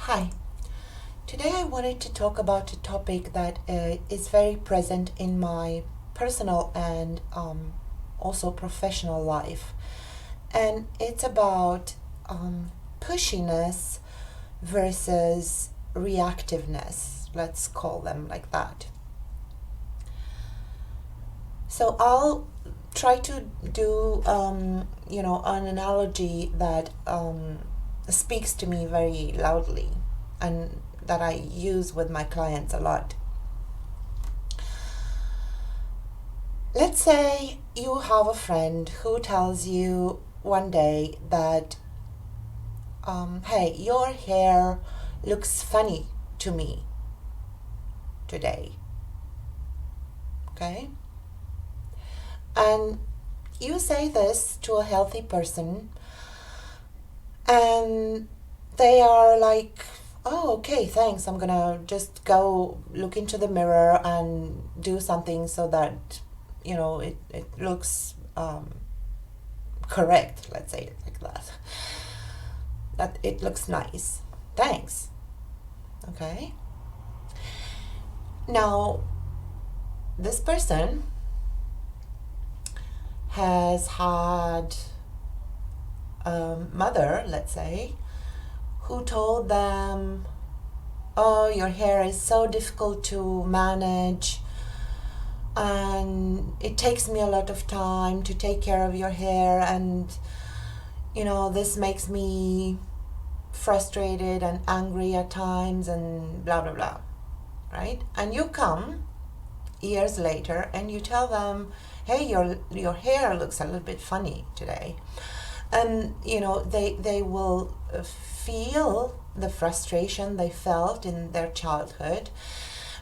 Hi. Today I wanted to talk about a topic that is very present in my personal and also professional life. And it's about pushiness versus reactiveness. Let's call them like that. So I'll try to do, an analogy that speaks to me very loudly and that I use with my clients a lot. Let's say you have a friend who tells you one day that, hey, your hair looks funny to me today. Okay? And you say this to a healthy person, and they are like, oh, okay, thanks. I'm gonna just go look into the mirror and do something so that, it looks correct, let's say it like that. That it looks nice. Thanks. Okay? Now, this person has had a mother, let's say, who told them, oh, your hair is so difficult to manage, and it takes me a lot of time to take care of your hair, and this makes me frustrated and angry at times, and blah blah blah, right? And you come years later and you tell them, hey, your hair looks a little bit funny today. And they will feel the frustration they felt in their childhood,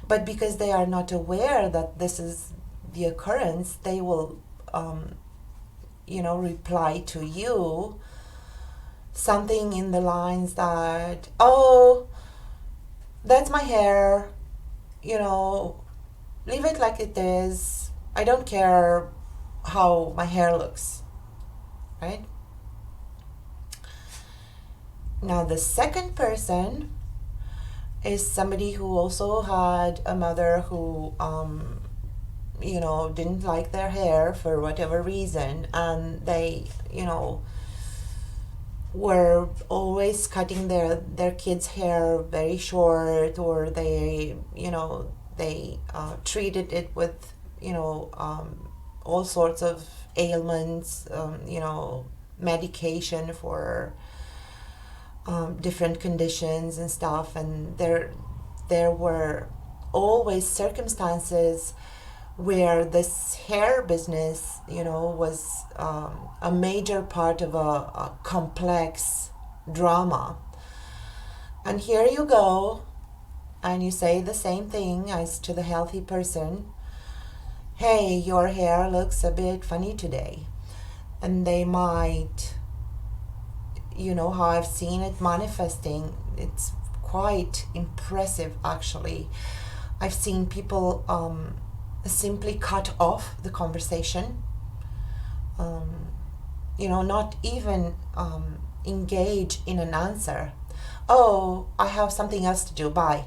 but because they are not aware that this is the occurrence, they will reply to you something in the lines that, oh, that's my hair, leave it like it is, I don't care how my hair looks, right? Now, the second person is somebody who also had a mother who, didn't like their hair for whatever reason, and they, were always cutting their kids' hair very short, or they treated it with, all sorts of ailments, medication for different conditions and stuff, and there were always circumstances where this hair business, was a major part of a complex drama. And here you go, and you say the same thing as to the healthy person. Hey, your hair looks a bit funny today. And they might, how I've seen it manifesting, it's quite impressive actually. I've seen people simply cut off the conversation, not even engage in an answer. Oh, I have something else to do, bye.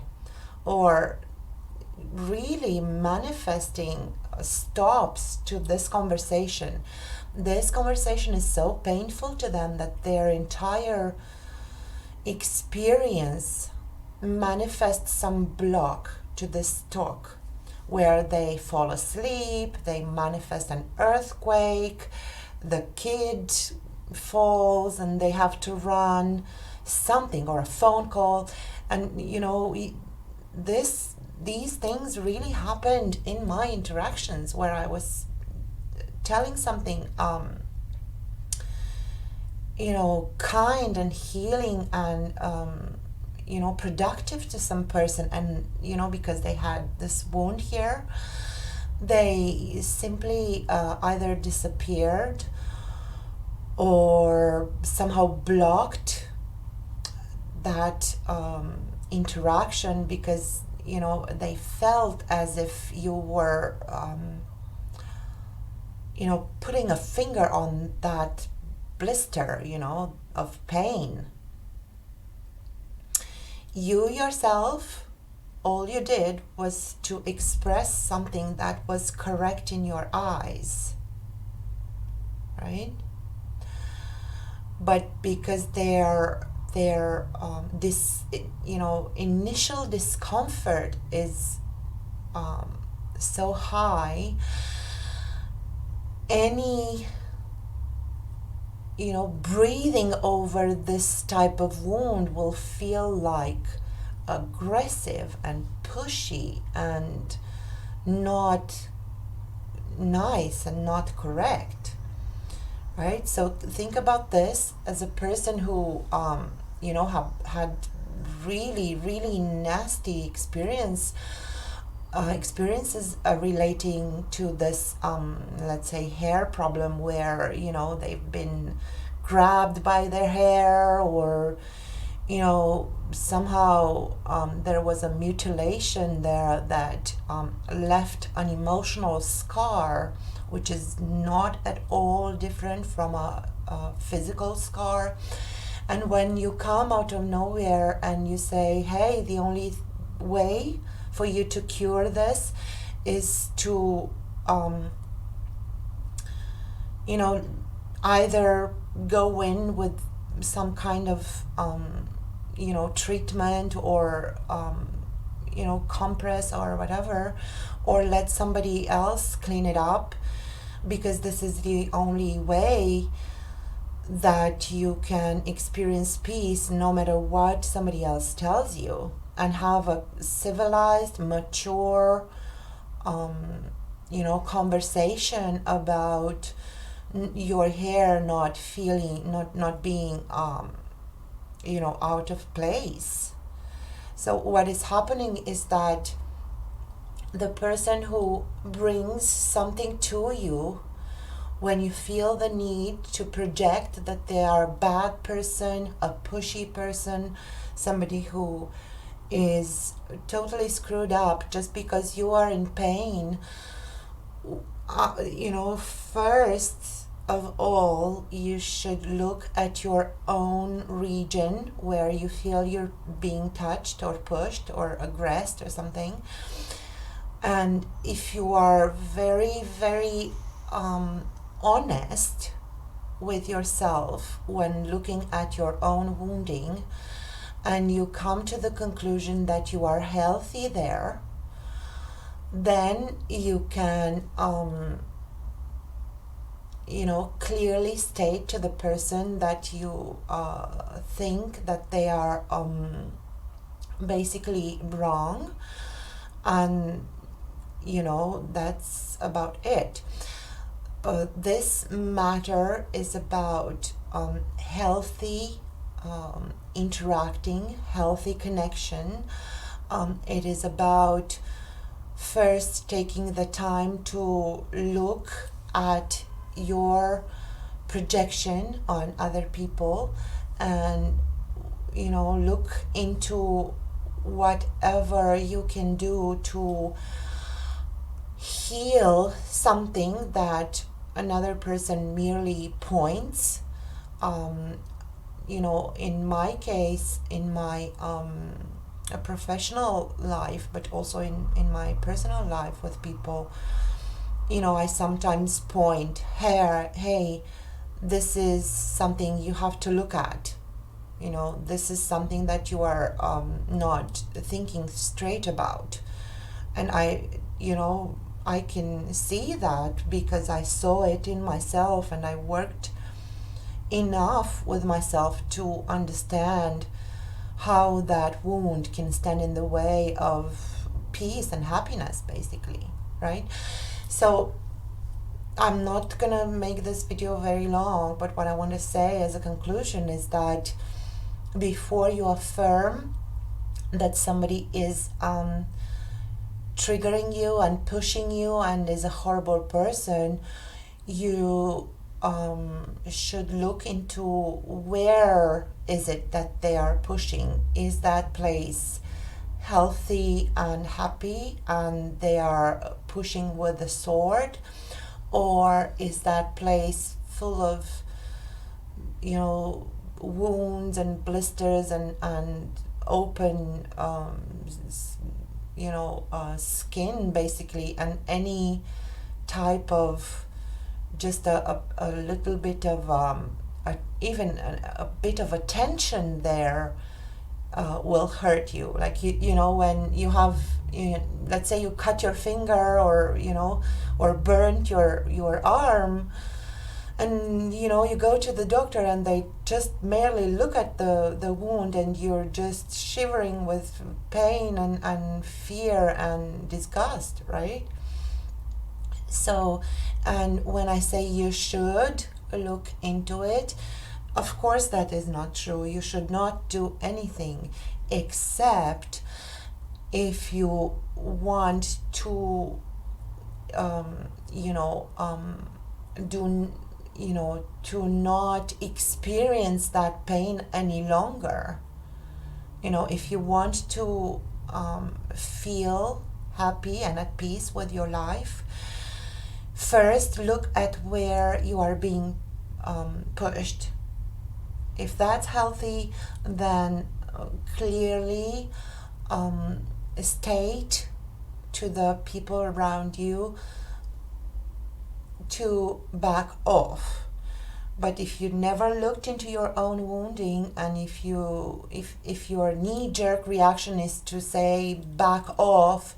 Or really manifesting stops to this conversation. This conversation is so painful to them that their entire experience manifests some block to this talk, where they fall asleep, they manifest an earthquake, the kid falls and they have to run, something, or a phone call. And these things really happened in my interactions, where I was telling something kind and healing and productive to some person, and because they had this wound here, they simply either disappeared or somehow blocked that interaction, because they felt as if you were putting a finger on that blister, of pain. you yourself, all you did was to express something that was correct in your eyes, right? But because their this initial discomfort is so high, any breathing over this type of wound will feel like aggressive and pushy and not nice and not correct, right? So think about this as a person who have had really really nasty experiences relating to this let's say hair problem, where they've been grabbed by their hair, or somehow there was a mutilation there that left an emotional scar, which is not at all different from a physical scar. And when you come out of nowhere and you say, hey, the only way for you to cure this is to either go in with some kind of treatment, or compress or whatever, or let somebody else clean it up, because this is the only way that you can experience peace, no matter what somebody else tells you, and have a civilized, mature conversation about your hair not being out of place. So what is happening is that the person who brings something to you, when you feel the need to project that they are a bad person, a pushy person, somebody who is totally screwed up just because you are in pain, first of all, you should look at your own region where you feel you're being touched or pushed or aggressed or something. And if you are very, very honest with yourself when looking at your own wounding, and you come to the conclusion that you are healthy there, then you can clearly state to the person that you think that they are basically wrong, and that's about it. This matter is about healthy interacting, healthy connection. It is about first taking the time to look at your projection on other people, and look into whatever you can do to heal something that another person merely points. In my case, in my professional life, but also in my personal life with people, I sometimes point, hey, this is something you have to look at. This is something that you are not thinking straight about. And I can see that because I saw it in myself, and I worked enough with myself to understand how that wound can stand in the way of peace and happiness, basically, right? So I'm not gonna make this video very long, but what I want to say as a conclusion is that before you affirm that somebody is triggering you and pushing you and is a horrible person, you should look into where is it that they are pushing. Is that place healthy and happy and they are pushing with a sword, or is that place full of wounds and blisters and open skin basically, and any type of just a little bit of even a bit of attention there will hurt you. Like when you have, let's say you cut your finger, or burnt your arm, and you go to the doctor and they just merely look at the wound, and you're just shivering with pain and fear and disgust, right? So, and when I say you should look into it, of course that is not true. You should not do anything except if you want to do to not experience that pain any longer. If you want to feel happy and at peace with your life, first look at where you are being pushed. If that's healthy, then clearly state to the people around you to back off. But if you never looked into your own wounding, and if your knee-jerk reaction is to say back off,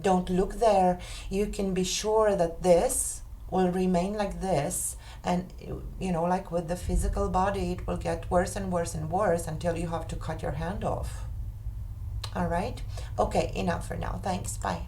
don't look there, you can be sure that this will remain like this. And like with the physical body, it will get worse and worse and worse until you have to cut your hand off. All right? Okay, enough for now. Thanks. Bye.